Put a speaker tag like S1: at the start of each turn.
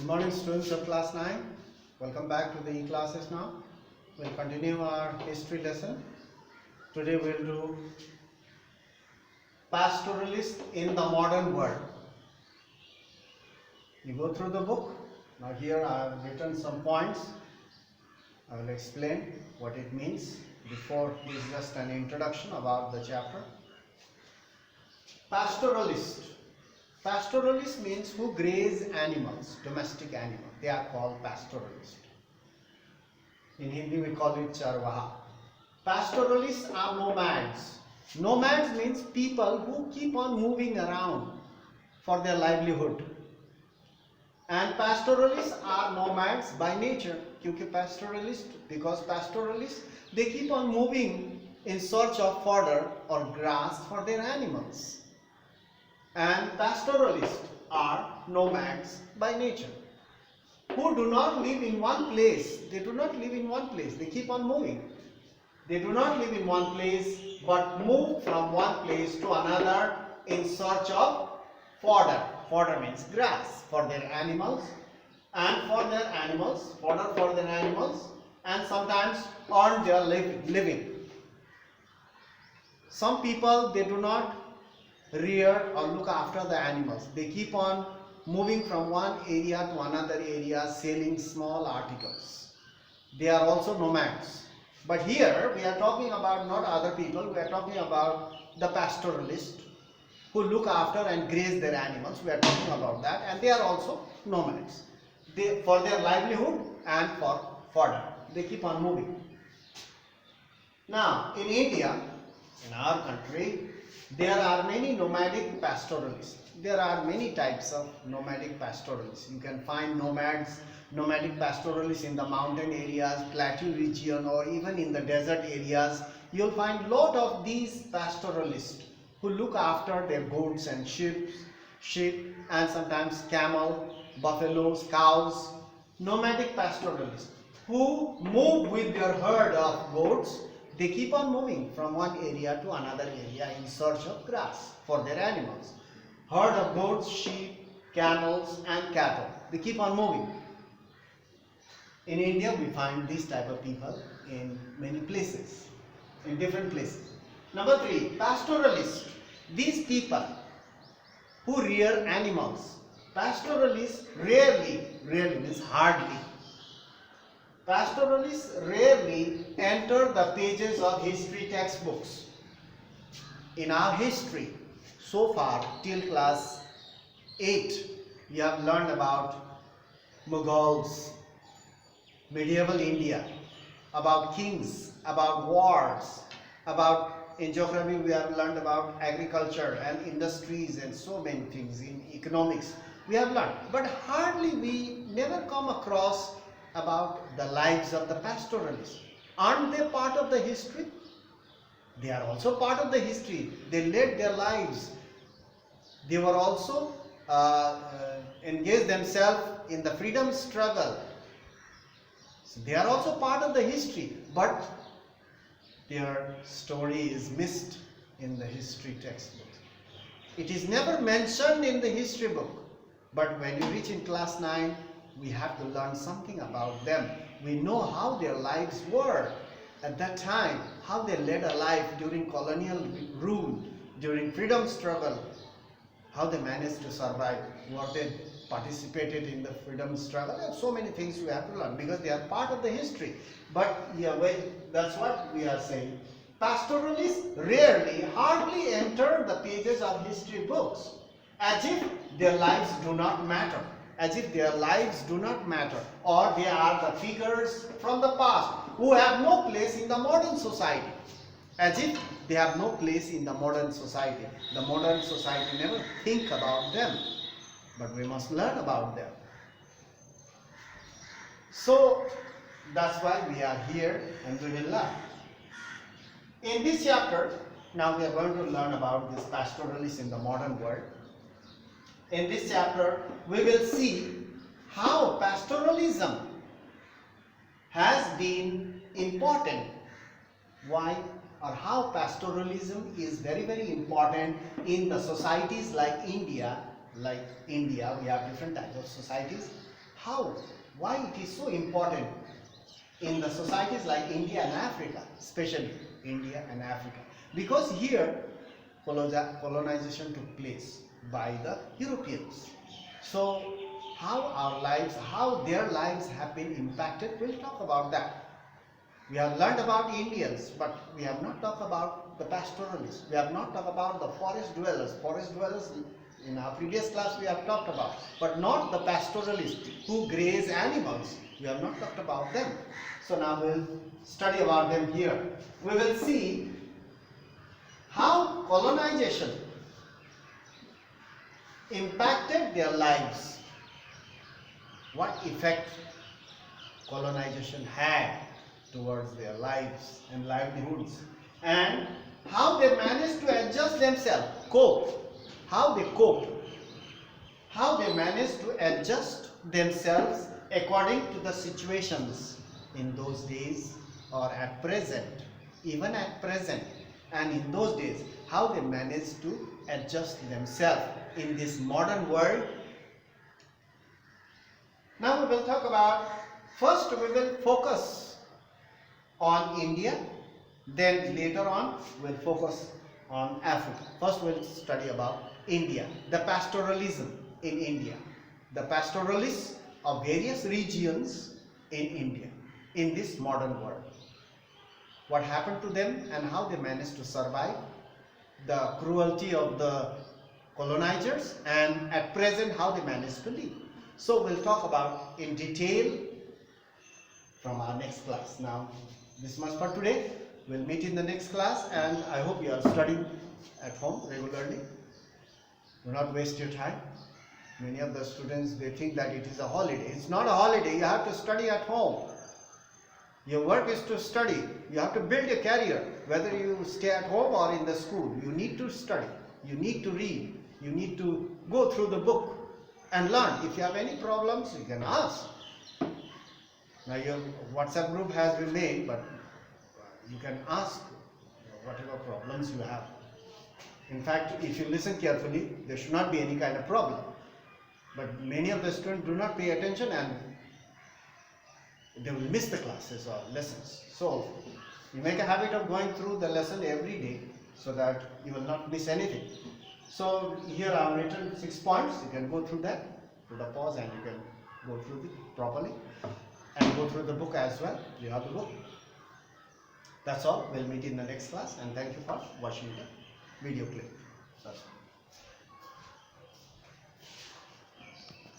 S1: morning, students of class 9. Welcome back to the e-classes now. We'll continue our history lesson. Today we'll do pastoralist in the modern world. You go through the book. Now here I have written some points. I will explain what it means. Before this is just an introduction about the chapter. Pastoralist. Pastoralist means who graze animals, domestic animals. They are called pastoralist. In Hindi we call it charvaha. Pastoralists are nomads. Nomads means people who keep on moving around for their livelihood. And pastoralists are nomads by nature. Because pastoralists, they keep on moving in search of fodder or grass for their animals. And pastoralists are nomads by nature, who do not live in one place. They do not live in one place. They keep on moving. They do not live in one place, but move from one place to another in search of fodder. Fodder means grass for their animals, and for their animals, fodder for their animals, and sometimes earn their living. Some people, they do not rear or look after the animals. They keep on moving from one area to another area, selling small articles. They are also nomads. But here we are talking about not other people, we are talking about the pastoralists who look after and graze their animals. We are talking about that, and they are also nomads. They, for their livelihood and for fodder, they keep on moving. Now in India, in our country, there are many nomadic pastoralists. There are many types of nomadic pastoralists. You can find nomadic pastoralists in the mountain areas, plateau region, or even in the desert areas. You'll find lot of these pastoralists who look after their goats and sheep, and sometimes camel, buffaloes, cows. Nomadic pastoralists who move with their herd of goats. They keep on moving from one area to another area in search of grass for their animals. Herd of goats, sheep, camels and cattle. They keep on moving. In India we find these type of people in many places, in different places. Number 3, pastoralists. These people who rear animals. Pastoralists rarely means hardly. Pastoralists rarely enter the pages of history textbooks. In our history, so far till class 8, we have learned about Mughals, medieval India, about kings, about wars, in geography we have learned about agriculture and industries and so many things. In economics we have learned, but hardly we never come across about the lives of the pastoralists. Aren't they part of the history? They are also part of the history. They led their lives. They were also engaged themselves in the freedom struggle. So they are also part of the history, but their story is missed in the history textbook. It is never mentioned in the history book, but when you reach in class 9, we have to learn something about them. We know how their lives were at that time, how they led a life during colonial rule, during freedom struggle, how they managed to survive, what they participated in the freedom struggle. There are so many things we have to learn because they are part of the history. But yeah, that's what we are saying. Pastoralists rarely, hardly enter the pages of history books, as if their lives do not matter. As if their lives do not matter, or they are the figures from the past who have no place in the modern society. As if they have no place in the modern society. The modern society never think about them, but we must learn about them. So that's why we are here and we will learn. In this chapter, now we are going to learn about this pastoralists in the modern world. In this chapter, we will see how pastoralism has been important. Why or how pastoralism is very, very important in the societies like India. We have different types of societies. how, why it is so important in the societies like India and Africa, especially India and Africa, because here colonization took place by the Europeans. So how our lives, how their lives have been impacted, we'll talk about that. We have learned about Indians, but we have not talked about the pastoralists. We have not talked about the forest dwellers. Forest dwellers in our previous class we have talked about, but not the pastoralists who graze animals. We have not talked about them. So now we'll study about them here. We will see how colonization impacted their lives, what effect colonization had towards their lives and livelihoods, and how they managed to adjust themselves, cope, how they coped, how they managed to adjust themselves according to the situations in those days or at present, even at present, and in those days, how they managed to adjust themselves in this modern world. Now we will talk about, first we will focus on India, then later on we'll focus on Africa. First we'll study about India, the pastoralism in India, the pastoralists of various regions in India in this modern world. What happened to them and how they managed to survive the cruelty of the colonizers, and at present how they managed to live. So we'll talk about in detail from our next class. Now this much for today. We'll meet in the next class, and I hope you are studying at home regularly. Do not waste your time. Many of the students, they think that it is a holiday. It's not a holiday. You have to study at home. Your work is to study. You have to build a career. Whether you stay at home or in the school, you need to study. You need to read. You need to go through the book and learn. If you have any problems, you can ask. Now your WhatsApp group has been made, but you can ask whatever problems you have. In fact, if you listen carefully, there should not be any kind of problem. But many of the students do not pay attention and they will miss the classes or lessons. So you make a habit of going through the lesson every day so that you will not miss anything. So here I have written 6 points. You can go through that, put a pause, and you can go through it properly and go through the book as well. You have the book. That's all. We'll meet in the next class, and thank you for watching the video clip.